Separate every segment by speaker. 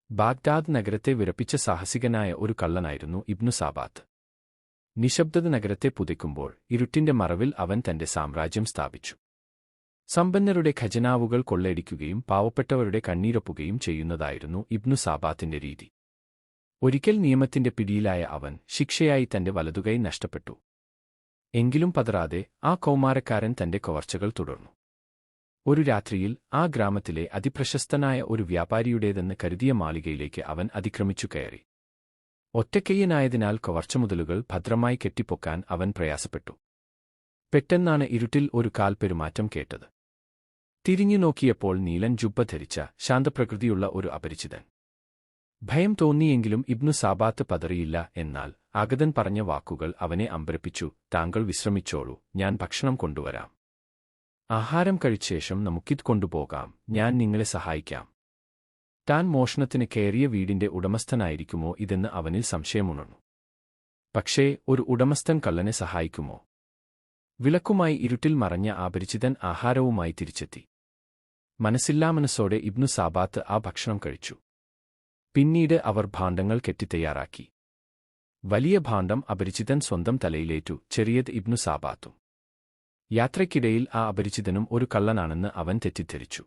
Speaker 1: Baghdad നഗരത്തെ വിറപ്പിച്ച സാഹസികനായ ഒരു കള്ളനായിരുന്നു ഇബ്നു സാബാത്ത്. നിശബ്ദത നഗരത്തെ പുതയ്ക്കുമ്പോൾ ഇരുട്ടിന്റെ മറവിൽ അവൻ തന്റെ സാമ്രാജ്യം സ്ഥാപിച്ചു. സമ്പന്നരുടെ ഖജനാവുകൾ കൊള്ളയടിക്കുകയും പാവപ്പെട്ടവരുടെ കണ്ണീരൊപ്പുകയും ചെയ്യുന്നതായിരുന്നു ഇബ്നു സാബാത്തിന്റെ രീതി. ഒരിക്കൽ നിയമത്തിന്റെ പിടിയിലായ അവൻ ശിക്ഷയായി തന്റെ വലതുകൈ നഷ്ടപ്പെട്ടു. എങ്കിലും പതറാതെ ആ കൗമാരക്കാരൻ തന്റെ കവർച്ചകൾ തുടർന്നു. ഒരു രാത്രിയിൽ ആ ഗ്രാമത്തിലെ അതിപ്രശസ്തനായ ഒരു വ്യാപാരിയുടേതെന്ന് കരുതിയ മാളികയിലേക്ക് അവൻ അതിക്രമിച്ചു കയറി. ഒറ്റക്കയ്യനായതിനാൽ കവർച്ചമുതലുകൾ ഭദ്രമായി കെട്ടിപ്പൊക്കാൻ അവൻ പ്രയാസപ്പെട്ടു. പെട്ടെന്നാണ് ഇരുട്ടിൽ ഒരു കാൽപെരുമാറ്റം കേട്ടത്. തിരിഞ്ഞു നോക്കിയപ്പോൾ നീലൻ ജുബ്ബ ധരിച്ച ശാന്തപ്രകൃതിയുള്ള ഒരു അപരിചിതൻ. ഭയം തോന്നിയെങ്കിലും ഇബ്നു സാബാത്ത് പതറിയില്ല. എന്നാൽ ആഗതൻ പറഞ്ഞ വാക്കുകൾ അവനെ അമ്പരപ്പിച്ചു. താങ്കൾ വിശ്രമിച്ചോളൂ, ഞാൻ ഭക്ഷണം കൊണ്ടുവരാം. ആഹാരം കഴിച്ചശേഷം നമുക്കിത് കൊണ്ടുപോകാം, ഞാൻ നിങ്ങളെ സഹായിക്കാം. താൻ മോഷണത്തിന് കയറിയ വീടിന്റെ ഉടമസ്ഥനായിരിക്കുമോ ഇതെന്ന് അവനിൽ സംശയമുണർന്നു. പക്ഷേ ഒരു ഉടമസ്ഥൻ കള്ളനെ സഹായിക്കുമോ? വിളക്കുമായി ഇരുട്ടിൽ മറഞ്ഞ ആ പരിചിതൻ ആഹാരവുമായി തിരിച്ചെത്തി. മനസ്സില്ലാമനസ്സോടെ ഇബ്നു സാബാത്ത് ആ ഭക്ഷണം കഴിച്ചു. പിന്നീട് അവർ ഭാണ്ഡങ്ങൾ കെട്ടിത്തയ്യാറാക്കി. വലിയ ഭാണ്ഡം അപരിചിതൻ സ്വന്തം തലയിലേറ്റു, ചെറിയത് ഇബ്നു സാബാത്തും. യാത്രയ്ക്കിടയിൽ ആ അപരിചിതനും ഒരു കള്ളനാണെന്ന് അവൻ തെറ്റിദ്ധരിച്ചു.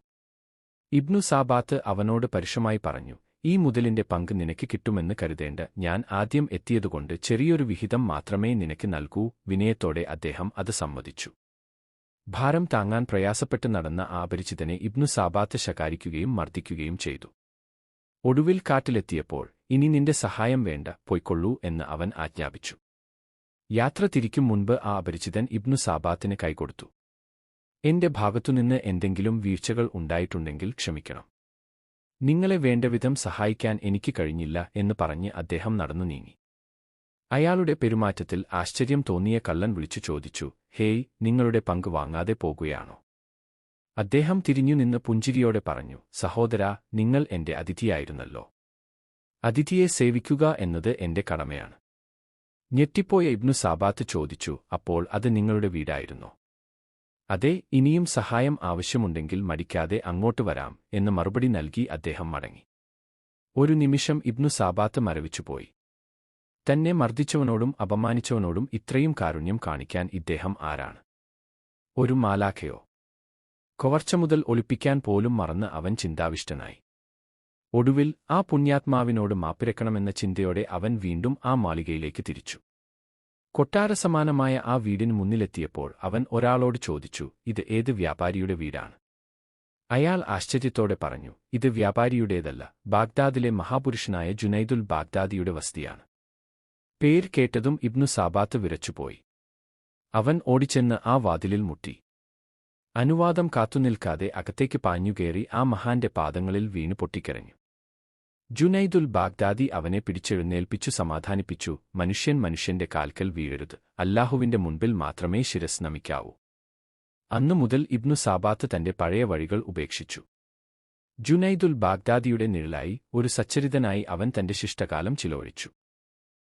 Speaker 1: ഇബ്നു സാബാത്ത് അവനോട് പരുഷമായി പറഞ്ഞു, ഈ മുതലിന്റെ പങ്ക് നിനക്ക് കിട്ടുമെന്ന് കരുതേണ്ട, ഞാൻ ആദ്യം എത്തിയതുകൊണ്ട് ചെറിയൊരു വിഹിതം മാത്രമേ നിനക്ക് നൽകൂ. വിനയത്തോടെ അദ്ദേഹം അത് സമ്മതിച്ചു. ഭാരം താങ്ങാൻ പ്രയാസപ്പെട്ട് നടന്ന ആ അപരിചിതനെ ഇബ്നു സാബാത്ത് ശകാരിക്കുകയും മർദ്ദിക്കുകയും ചെയ്തു. ഒടുവിൽ കാട്ടിലെത്തിയപ്പോൾ, ഇനി നിന്റെ സഹായം വേണ്ട, പൊയ്ക്കൊള്ളൂ എന്ന് അവൻ ആജ്ഞാപിച്ചു. യാത്ര തിരിക്കും മുൻപ് ആ അപരിചിതൻ ഇബ്നു സാബാത്തിന് കൈകൊടുത്തു. എന്റെ ഭാഗത്തുനിന്ന് എന്തെങ്കിലും വീഴ്ചകൾ ഉണ്ടായിട്ടുണ്ടെങ്കിൽ ക്ഷമിക്കണം. നിങ്ങളെ വേണ്ടവിധം സഹായിക്കാൻ എനിക്ക് കഴിഞ്ഞില്ല എന്ന് പറഞ്ഞ് അദ്ദേഹം നടന്നു നീങ്ങി. അയാളുടെ പെരുമാറ്റത്തിൽ ആശ്ചര്യം തോന്നിയ കള്ളൻ വിളിച്ചു ചോദിച്ചു, ഹേയ്, നിങ്ങളുടെ പങ്ക് വാങ്ങാതെ പോകുകയാണോ? അദ്ദേഹം തിരിഞ്ഞുനിന്ന് പുഞ്ചിരിയോടെ പറഞ്ഞു, സഹോദരാ, നിങ്ങൾ എന്റെ അതിഥിയായിരുന്നല്ലോ. അതിഥിയെ സേവിക്കുക എന്നത് എന്റെ കടമയാണ്. ഞെട്ടിപ്പോയ ഇബ്നു സാബാത്ത് ചോദിച്ചു, അപ്പോൾ അത് നിങ്ങളുടെ വീടായിരുന്നോ? അതെ, ഇനിയും സഹായം ആവശ്യമുണ്ടെങ്കിൽ മടിക്കാതെ അങ്ങോട്ട് വരാം എന്ന് മറുപടി നൽകി അദ്ദേഹം മടങ്ങി. ഒരു നിമിഷം ഇബ്നു സാബാത്ത് മരവിച്ചുപോയി. തന്നെ മർദ്ദിച്ചവനോടും അപമാനിച്ചവനോടും ഇത്രയും കാരുണ്യം കാണിക്കാൻ ഇദ്ദേഹം ആരാണ്? ഒരു മാലാഖയോ? കവർച്ച മുതൽ ഒളിപ്പിക്കാൻ പോലും മറന്ന് അവൻ ചിന്താവിഷ്ടനായി. ഒടുവിൽ ആ പുണ്യാത്മാവിനോട് മാപ്പിരക്കണമെന്ന ചിന്തയോടെ അവൻ വീണ്ടും ആ മാളികയിലേക്ക് തിരിച്ചു. കൊട്ടാരസമാനമായ ആ വീടിന് മുന്നിലെത്തിയപ്പോൾ അവൻ ഒരാളോട് ചോദിച്ചു, ഇത് ഏത് വ്യാപാരിയുടെ വീടാണ്? അയാൾ ആശ്ചര്യത്തോടെ പറഞ്ഞു, ഇത് വ്യാപാരിയുടേതല്ല, ബാഗ്ദാദിലെ മഹാപുരുഷനായ ജുനൈദുൽ ബാഗ്ദാദിയുടെ വസതിയാണ്. പേര് കേട്ടതും ഇബ്നു സാബാത്ത് വിറച്ചുപോയി. അവൻ ഓടിച്ചെന്ന് ആ വാതിലിൽ മുട്ടി. അനുവാദം കാത്തുനിൽക്കാതെ അകത്തേക്ക് പാഞ്ഞുകയറി ആ മഹാന്റെ പാദങ്ങളിൽ വീണു പൊട്ടിക്കരഞ്ഞു. ജുനൈദുൽ ബാഗ്ദാദി അവനെ പിടിച്ചെഴുന്നേൽപ്പിച്ചു സമാധാനിപ്പിച്ചു, മനുഷ്യൻ മനുഷ്യന്റെ കാൽക്കൽ വീഴരുത്, അല്ലാഹുവിന്റെ മുൻപിൽ മാത്രമേ ശിരസ് നമിക്കാവൂ. അന്നുമുതൽ ഇബ്നു സാബാത്ത് തന്റെ പഴയ വഴികൾ ഉപേക്ഷിച്ചു. ജുനൈദുൽ ബാഗ്ദാദിയുടെ നിഴലായി ഒരു സച്ചരിതനായി അവൻ തന്റെ ശിഷ്ടകാലം ചിലവഴിച്ചു.